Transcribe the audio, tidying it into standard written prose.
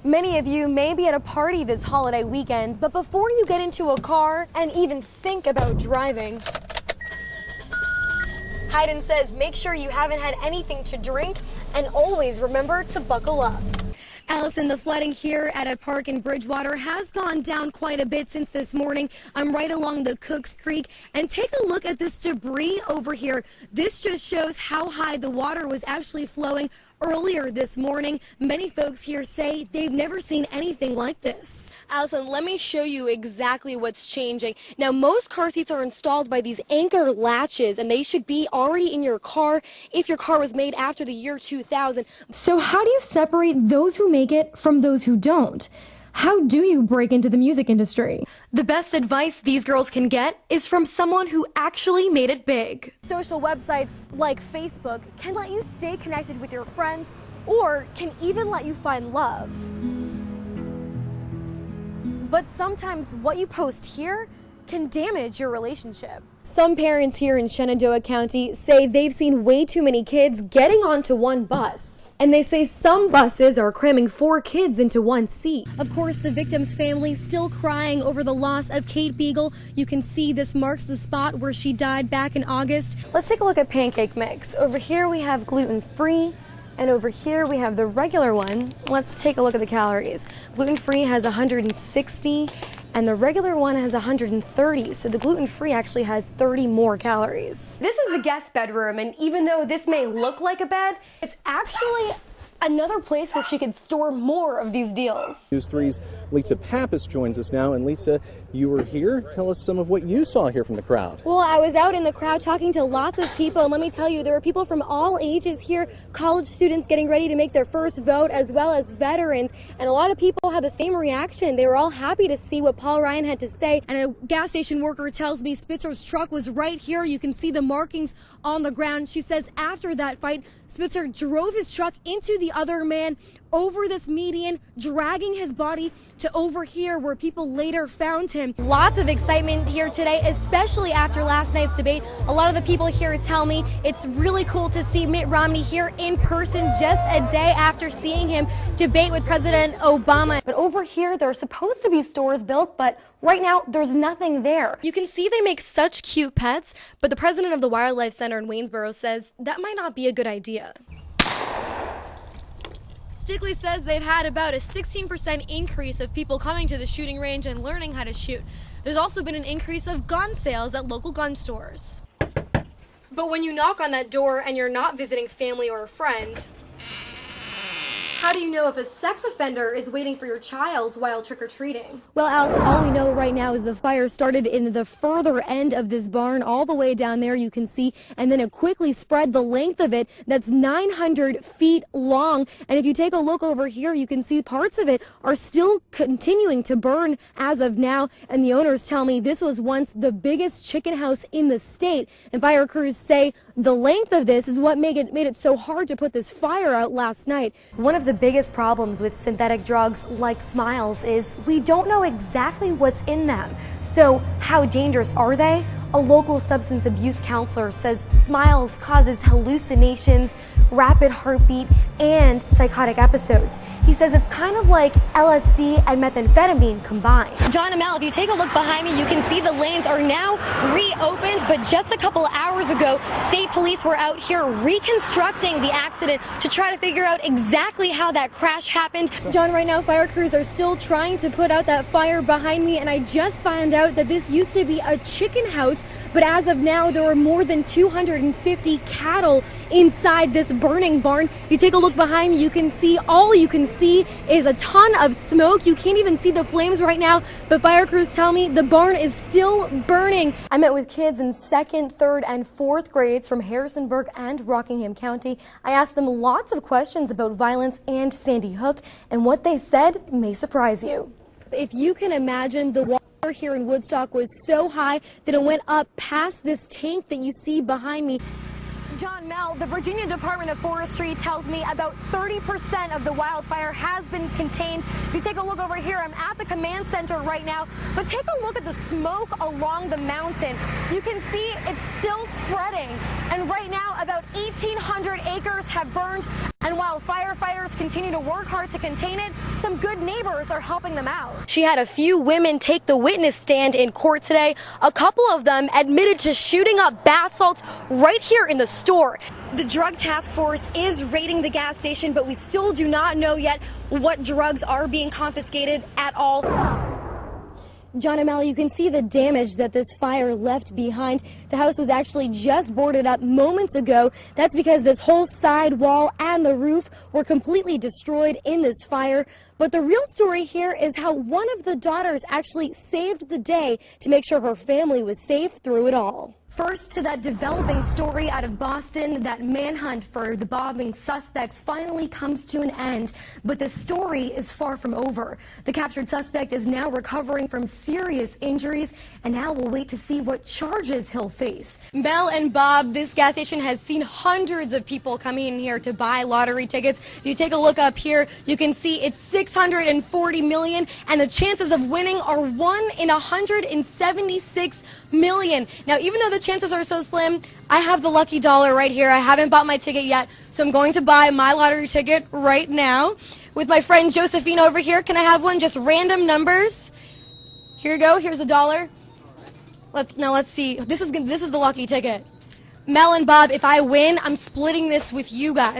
Many of you may be at a party this holiday weekend, but before you get into a car and even think about driving, Hayden says make sure you haven't had anything to drink and always remember to buckle up. Allison, the flooding here at a park in Bridgewater has gone down quite a bit since this morning. I'm right along the Cooks Creek, and take a look at this debris over here. This just shows how high the water was actually flowing earlier this morning. Many folks here say they've never seen anything like this. Allison, let me show you exactly what's changing. Now, most car seats are installed by these anchor latches, and they should be already in your car if your car was made after the year 2000. So how do you separate those who make it from those who don't? How do you break into the music industry? The best advice these girls can get is from someone who actually made it big. Social websites like Facebook can let you stay connected with your friends or can even let you find love. But sometimes what you post here can damage your relationship. Some parents here in Shenandoah County say they've seen way too many kids getting onto one bus. And they say some buses are cramming 4 kids into one seat. Of course, the victim's family still crying over the loss of Kate Beagle. You can see this marks the spot where she died back in August. Let's take a look at pancake mix. Over here we have gluten-free, and over here we have the regular one. Let's take a look at the calories. Gluten-free has 160, and the regular one has 130, so the gluten-free actually has 30 more calories. This is the guest bedroom, and even though this may look like a bed, it's actually another place where she could store more of these deals. News 3's Litsa Pappas joins us now, and Litsa, you were here. Tell us some of what you saw here from the crowd. Well, I was out in the crowd talking to lots of people, and let me tell you, there were people from all ages here, college students getting ready to make their first vote, as well as veterans, and a lot of people had the same reaction. They were all happy to see what Paul Ryan had to say, and a gas station worker tells me Spitzer's truck was right here. You can see the markings on the ground. She says after that fight, Spitzer drove his truck into the other man over this median, dragging his body to over here where people later found him. Lots of excitement here today, especially after last night's debate. A lot of the people here tell me it's really cool to see Mitt Romney here in person just a day after seeing him debate with President Obama. But over here, there are supposed to be stores built, but right now, there's nothing there. You can see they make such cute pets, but the president of the Wildlife Center in Waynesboro says that might not be a good idea. Stickley says they've had about a 16% increase of people coming to the shooting range and learning how to shoot. There's also been an increase of gun sales at local gun stores. But when you knock on that door and you're not visiting family or a friend, how do you know if a sex offender is waiting for your child while trick-or-treating? Well, Allison, all we know right now is the fire started in the further end of this barn, all the way down there, you can see, and then it quickly spread the length of it. That's 900 feet long. And if you take a look over here, you can see parts of it are still continuing to burn as of now. And the owners tell me this was once the biggest chicken house in the state. And fire crews say the length of this is what made it so hard to put this fire out last night. One of the biggest problems with synthetic drugs like Smiles is we don't know exactly what's in them. So how dangerous are they? A local substance abuse counselor says Smiles causes hallucinations, rapid heartbeat, and psychotic episodes. He says it's kind of like LSD and methamphetamine combined. John and Mel, if you take a look behind me, you can see the lanes are now reopened, but just a couple hours ago, state police were out here reconstructing the accident to try to figure out exactly how that crash happened. John, right now, fire crews are still trying to put out that fire behind me, and I just found out that this used to be a chicken house, but as of now, there are more than 250 cattle inside this burning barn. If you take a look behind me, you can see all you can see is a ton of smoke. You can't even see the flames right now, but fire crews tell me the barn is still burning. I met with kids in 2nd, 3rd, and 4th grades from Harrisonburg and Rockingham County. I asked them lots of questions about violence and Sandy Hook, and what they said may surprise you. If you can imagine, the water here in Woodstock was so high that it went up past this tank that you see behind me. John, Mel, the Virginia Department of Forestry tells me about 30% of the wildfire has been contained. If you take a look over here, I'm at the command center right now, but take a look at the smoke along the mountain. You can see it's still spreading, and right now about 1,800 acres have burned. And while firefighters continue to work hard to contain it, some good neighbors are helping them out. She had a few women take the witness stand in court today. A couple of them admitted to shooting up bath salts right here in the store. The drug task force is raiding the gas station, but we still do not know yet what drugs are being confiscated at all. John and Mally, you can see the damage that this fire left behind. The house was actually just boarded up moments ago. That's because this whole side wall and the roof were completely destroyed in this fire. But the real story here is how one of the daughters actually saved the day to make sure her family was safe through it all. First, to that developing story out of Boston, that manhunt for the bombing suspects finally comes to an end. But the story is far from over. The captured suspect is now recovering from serious injuries, and now we'll wait to see what charges he'll face. Mel and Bob, this gas station has seen hundreds of people coming in here to buy lottery tickets. If you take a look up here, you can see it's 640 million, and the chances of winning are 1 in 176 million. Now, even though the chances are so slim, I have the lucky dollar right here. I haven't bought my ticket yet, so I'm going to buy my lottery ticket right now with my friend Josephine over here. Can I have one? Just random numbers. Here you go. Here's a dollar. Let's see. This is the lucky ticket. Mel and Bob, if I win, I'm splitting this with you guys.